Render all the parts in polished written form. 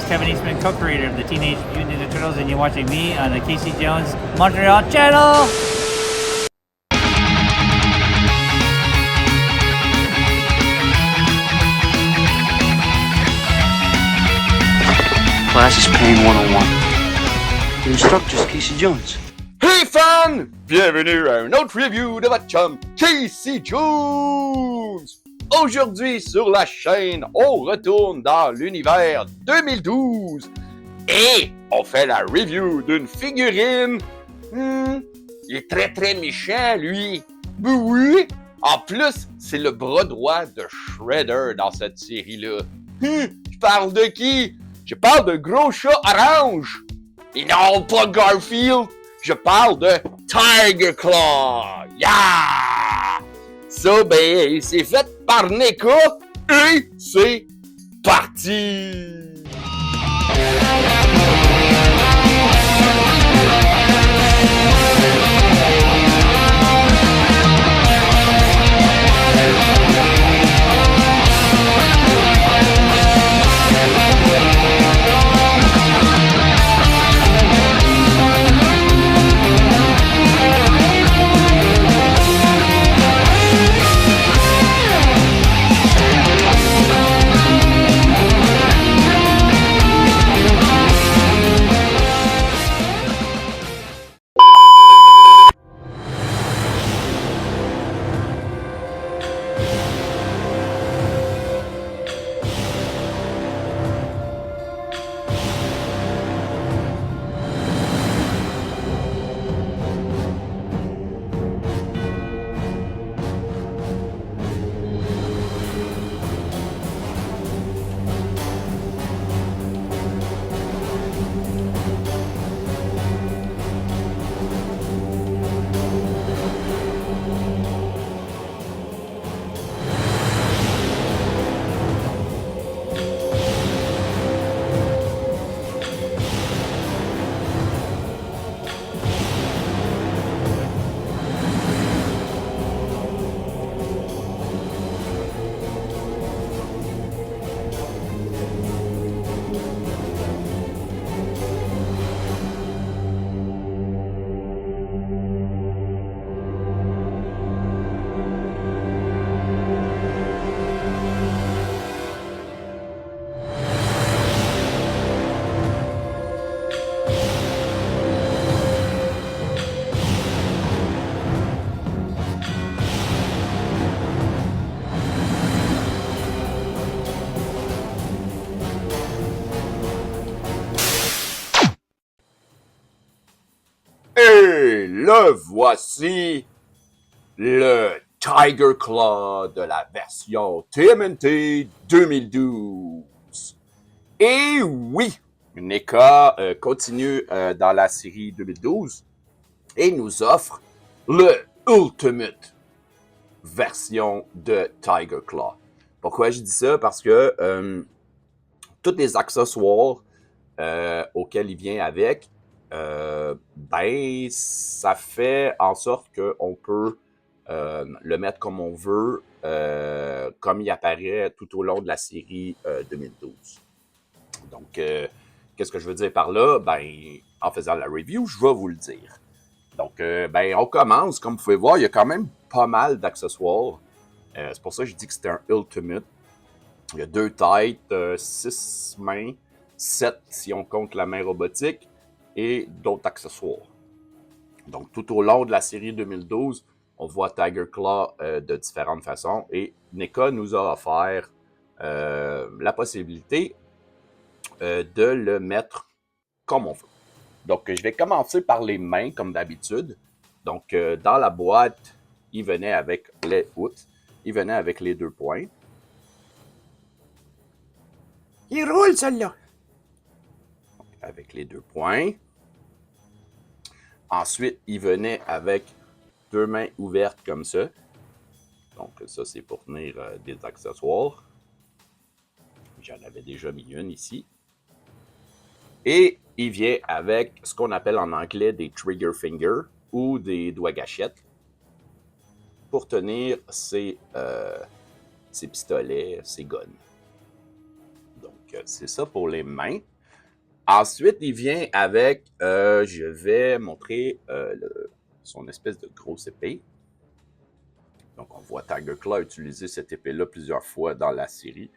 Kevin Eastman, co-creator of the Teenage Mutant Ninja Turtles, and you're watching me on the Casey Jones Montreal channel. Class is Pain 101. The instructor's Casey Jones. Hey fans! Bienvenue à un autre review de votre chum Casey Jones! Aujourd'hui sur la chaîne, on retourne dans l'univers 2012 et on fait la review d'une figurine. Il est très méchant lui. Ben oui! En plus, c'est le bras droit de Shredder dans cette série-là. Je parle de qui? Je parle de Gros Chat Orange! Et non, pas Garfield! Je parle de Tiger Claw! Yeah! Ça, ben, c'est fait par NECA et c'est parti! Et le voici, le Tiger Claw de la version TMNT 2012. Et oui, NECA continue dans la série 2012 et nous offre le Ultimate version de Tiger Claw. Pourquoi je dis ça? Parce que tous les accessoires auxquels il vient avec, ben, ça fait en sorte qu'on peut le mettre comme on veut, comme il apparaît tout au long de la série 2012. Donc, qu'est-ce que je veux dire par là? Ben, en faisant la review, je vais vous le dire. Donc, ben, on commence. Comme vous pouvez voir, il y a quand même pas mal d'accessoires. C'est pour ça que je dis que c'est un Ultimate. Il y a 2 têtes, 6 mains, 7 si on compte la main robotique, et d'autres accessoires. Donc, tout au long de la série 2012, on voit Tiger Claw de différentes façons et NECA nous a offert la possibilité de le mettre comme on veut. Donc, je vais commencer par les mains, comme d'habitude. Donc, dans la boîte, il venait avec les outs, il venait avec les 2 points. Il roule, celle-là! Avec les 2 points. Ensuite, il venait avec 2 mains ouvertes comme ça. Donc, ça, c'est pour tenir des accessoires. J'en avais déjà mis une ici. Et il vient avec ce qu'on appelle en anglais des trigger fingers ou des doigts gâchettes pour tenir ses pistolets, ses guns. Donc, c'est ça pour les mains. Ensuite, il vient avec, je vais montrer son espèce de grosse épée. Donc, on voit Tiger Claw utiliser cette épée-là plusieurs fois dans la série.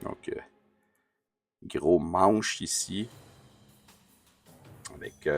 Donc, gros manche ici, avec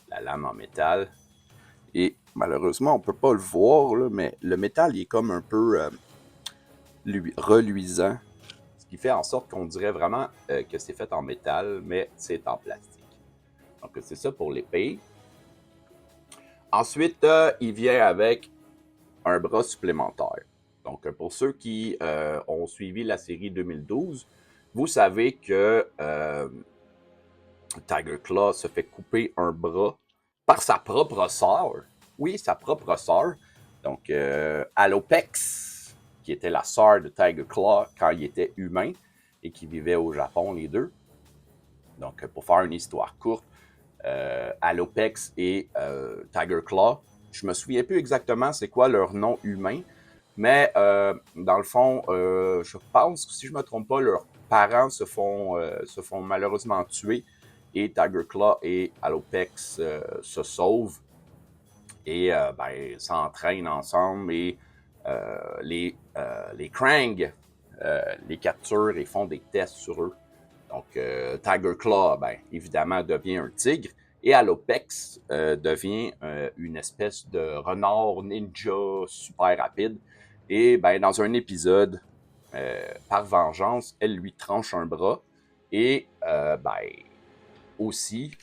la lame en métal. Et malheureusement, on ne peut pas le voir, là, mais le métal il est comme un peu reluisant. Ce qui fait en sorte qu'on dirait vraiment que c'est fait en métal, mais c'est en plastique. Donc, c'est ça pour l'épée. Ensuite, il vient avec un bras supplémentaire. Donc, pour ceux qui ont suivi la série 2012, vous savez que Tiger Claw se fait couper un bras par sa propre sœur. Oui, sa propre sœur. Donc, Alopex, qui était la sœur de Tiger Claw quand il était humain et qui vivait au Japon, les deux. Donc, pour faire une histoire courte, Alopex et Tiger Claw, je me souviens plus exactement c'est quoi leur nom humain, mais dans le fond, je pense que si je me trompe pas, leurs parents se font malheureusement tuer et Tiger Claw et Alopex se sauvent et s'entraînent ensemble et les Krang les capturent et font des tests sur eux. Donc, Tiger Claw, évidemment, devient un tigre et Alopex devient une espèce de renard ninja super rapide. Et dans un épisode, par vengeance, elle lui tranche un bras et aussi...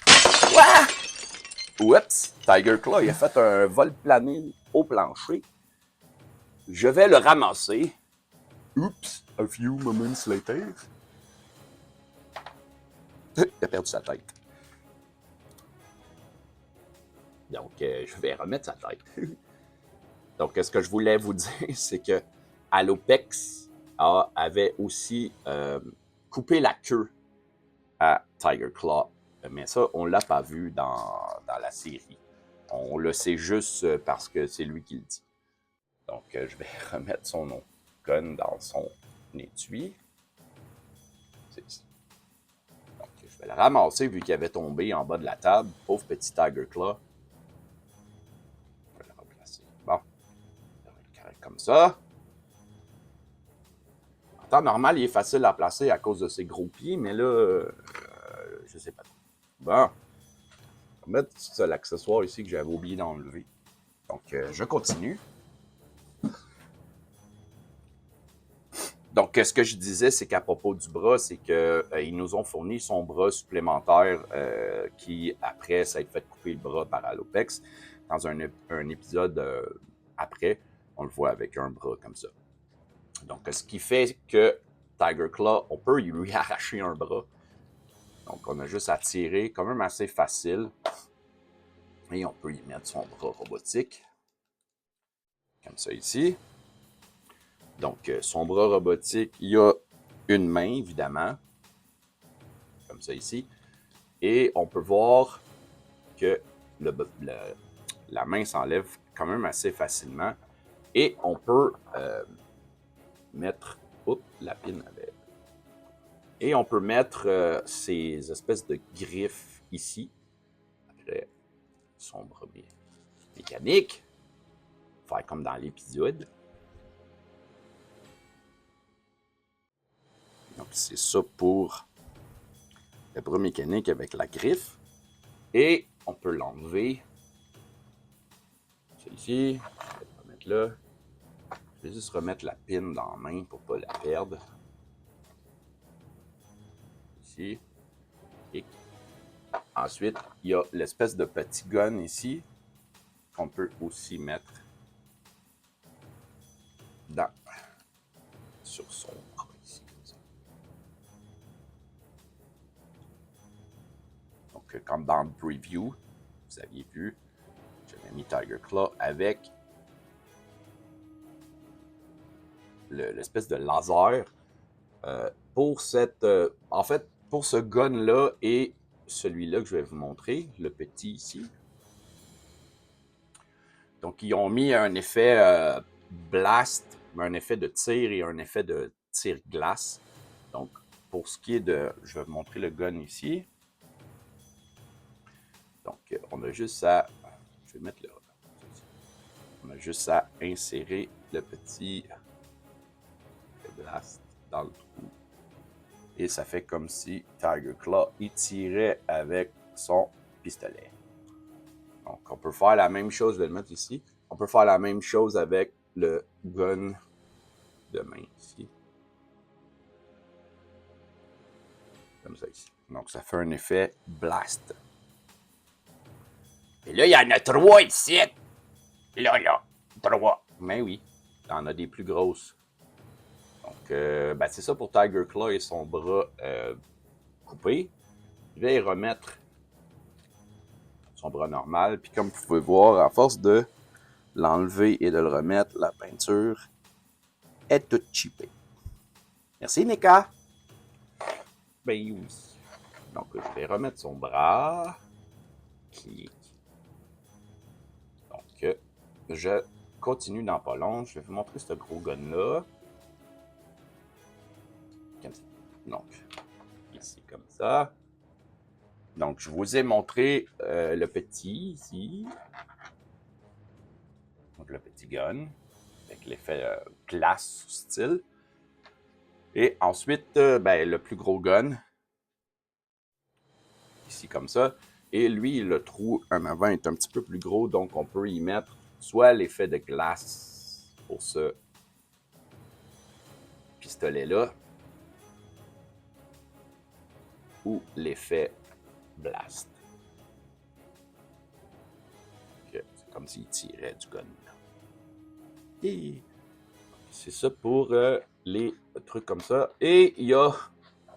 Ouah! Oups! Tiger Claw, il a fait un vol plané au plancher. Je vais le ramasser. Oups! A few moments later. Il a perdu sa tête. Donc, je vais remettre sa tête. Donc, ce que je voulais vous dire, c'est que Alopex avait aussi coupé la queue à Tiger Claw. Mais ça, on ne l'a pas vu dans la série. On le sait juste parce que c'est lui qui le dit. Donc, je vais remettre son nom gun dans son étui. C'est ici. Donc, je vais le ramasser vu qu'il avait tombé en bas de la table. Pauvre petit Tiger Claw. Je vais le replacer. Bon. Il va être correct comme ça. En temps normal, il est facile à placer à cause de ses gros pieds, mais là, je sais pas trop. Bon. On va mettre l'accessoire ici que j'avais oublié d'enlever. Donc, je continue. Donc, ce que je disais, c'est qu'à propos du bras, c'est qu'ils nous ont fourni son bras supplémentaire qui, après, ça a été fait couper le bras par Alopex. Dans un épisode après, on le voit avec un bras comme ça. Donc, ce qui fait que Tiger Claw, on peut lui arracher un bras. Donc, on a juste à tirer, quand même assez facile. Et on peut y mettre son bras robotique. Comme ça ici. Donc, son bras robotique, il y a une main, évidemment. Comme ça ici. Et on peut voir que la main s'enlève quand même assez facilement. Et on peut mettre... Oups, la pine avait... Et on peut mettre ces espèces de griffes ici. Après, son bras mécanique. Faire comme dans l'épisode. Donc, c'est ça pour le bras mécanique avec la griffe. Et on peut l'enlever. Celui-ci, je vais le remettre là. Je vais juste remettre la pine dans la main pour ne pas la perdre. Ici. Et ensuite, il y a l'espèce de petit gun ici qu'on peut aussi mettre sur son bras ici. Comme ça. Donc, comme dans le preview, vous aviez vu, j'avais mis Tiger Claw avec l'espèce de laser pour cette... en fait, pour ce gun-là et celui-là que je vais vous montrer, le petit ici. Donc, ils ont mis un effet blast, un effet de tir et un effet de tir glace. Donc, pour ce qui est de... Je vais vous montrer le gun ici. Donc, on a juste à... Je vais mettre le... On a juste à insérer le petit blast dans le trou. Et ça fait comme si Tiger Claw il tirait avec son pistolet. Donc, on peut faire la même chose, je vais le mettre ici. On peut faire la même chose avec le gun de main ici. Comme ça ici. Donc, ça fait un effet blast. Et là, il y en a 3 ici. Là, 3. Mais oui, il y en a des plus grosses. Donc, ben, c'est ça pour Tiger Claw et son bras coupé. Je vais y remettre son bras normal. Puis comme vous pouvez voir, à force de l'enlever et de le remettre, la peinture est toute chippée. Merci, Nika. Ben oui. Donc, je vais remettre son bras. Clic. Donc, je continue dans pas long. Je vais vous montrer ce gros gun-là. Donc, ici, comme ça. Donc, je vous ai montré le petit, ici. Donc, le petit gun, avec l'effet glace style. Et ensuite, ben, le plus gros gun, ici, comme ça. Et lui, le trou en avant est un petit peu plus gros, donc on peut y mettre soit l'effet de glace pour ce pistolet-là, ou l'effet blast. C'est comme s'il tirait du gun. Et c'est ça pour les trucs comme ça. Et il y a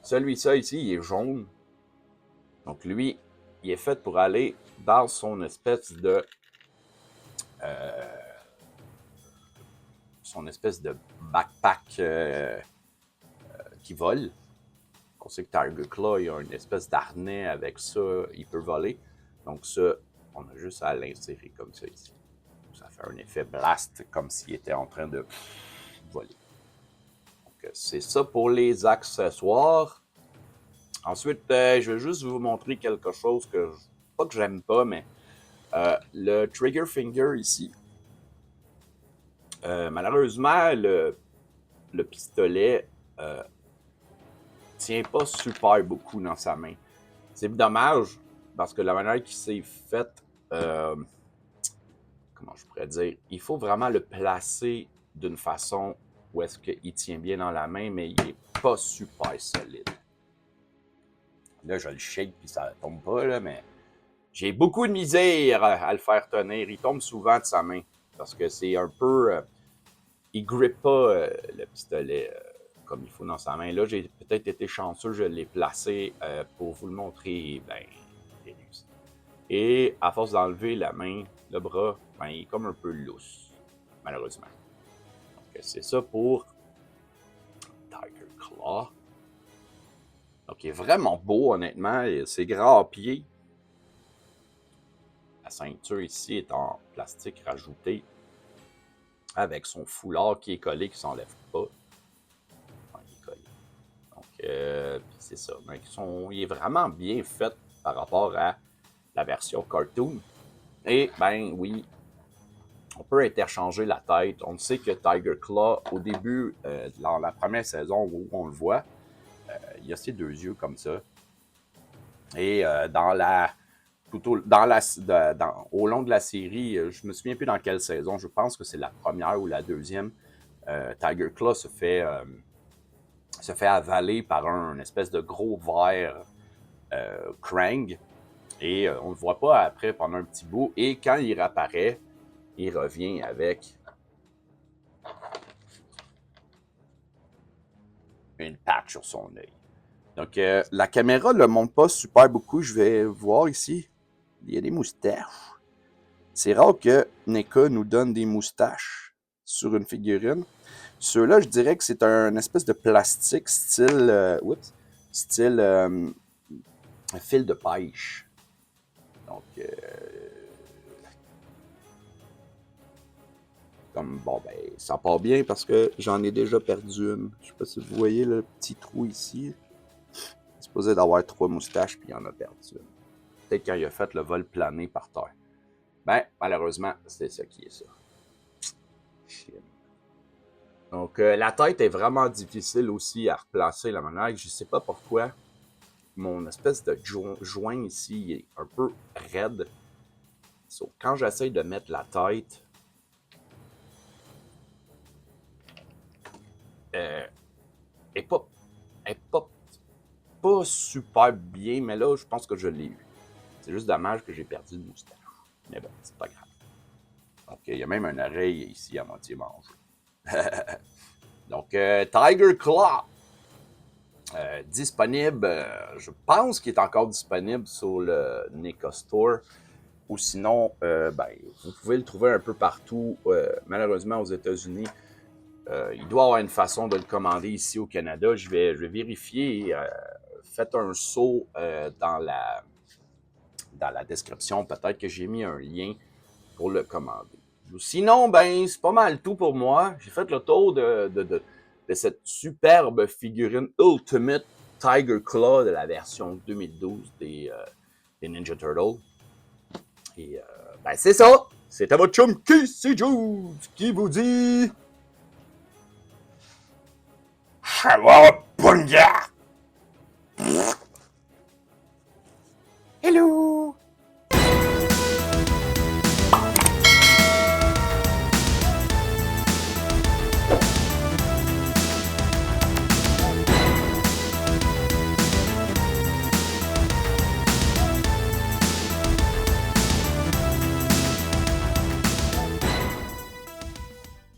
celui-ci ici, il est jaune. Donc lui, il est fait pour aller dans son espèce de backpack qui vole. On sait que Tiger Claw, il a une espèce d'harnais avec ça, il peut voler. Donc ça, on a juste à l'insérer comme ça ici. Ça fait un effet blast, comme s'il était en train de voler. Donc c'est ça pour les accessoires. Ensuite, je vais juste vous montrer quelque chose que, pas que j'aime pas, mais le trigger finger ici. Malheureusement, le pistolet tient pas super beaucoup dans sa main. C'est dommage, parce que la manière qu'il s'est faite, comment je pourrais dire, il faut vraiment le placer d'une façon où est-ce qu'il tient bien dans la main, mais il est pas super solide. Là, je le shake puis ça tombe pas, là, mais j'ai beaucoup de misère à le faire tenir. Il tombe souvent de sa main parce que c'est un peu... il grippe pas le pistolet comme il faut dans sa main. Là, j'ai peut-être été chanceux, je l'ai placé pour vous le montrer. Ben, j'ai réussi. Et à force d'enlever la main, le bras, ben, il est comme un peu lousse, malheureusement. Donc, c'est ça pour Tiger Claw. Donc, il est vraiment beau, honnêtement. C'est grand à pied. La ceinture ici est en plastique rajouté avec son foulard qui est collé, qui ne s'enlève pas. Il est collé. Donc, c'est ça. Donc, il est vraiment bien fait par rapport à la version cartoon. Et, ben oui, on peut interchanger la tête. On sait que Tiger Claw, au début, dans la première saison où on le voit, il a ses 2 yeux comme ça. Et au long de la série, je me souviens plus dans quelle saison, je pense que c'est la première ou la deuxième, Tiger Claw se fait avaler par un espèce de gros ver Krang. Et on ne le voit pas après pendant un petit bout. Et quand il réapparaît, il revient avec une patch sur son œil. Donc, la caméra ne le montre pas super beaucoup. Je vais voir ici. Il y a des moustaches. C'est rare que NECA nous donne des moustaches sur une figurine. Ceux-là, je dirais que c'est un espèce de plastique style... fil de pêche. Donc, comme, bon, ben, ça part bien parce que j'en ai déjà perdu une. Je sais pas si vous voyez le petit trou ici. supposé d'avoir 3 moustaches, puis il en a perdu une. Peut-être quand il a fait le vol plané par terre. Ben, malheureusement, c'est ça qui est ça. Shit. Donc, la tête est vraiment difficile aussi à replacer, la manière. Je sais pas pourquoi. Mon espèce de joint ici est un peu raide. So, quand j'essaye de mettre la tête, est pas super bien, mais là, je pense que je l'ai eu. C'est juste dommage que j'ai perdu le moustache. Mais bon, c'est pas grave. Donc, il y a même une oreille ici à moitié mangée. Donc, Tiger Claw. Disponible, je pense qu'il est encore disponible sur le NECA Store. Ou sinon, vous pouvez le trouver un peu partout. Malheureusement, aux États-Unis, il doit y avoir une façon de le commander ici au Canada. Je vais vérifier. Faites un saut dans la description. Peut-être que j'ai mis un lien pour le commander. Sinon, c'est pas mal tout pour moi. J'ai fait le tour de cette superbe figurine Ultimate Tiger Claw de la version 2012 des Ninja Turtles. Et c'est ça! C'était votre chum Casey Jones qui vous dit... Chaleur, bonne guerre!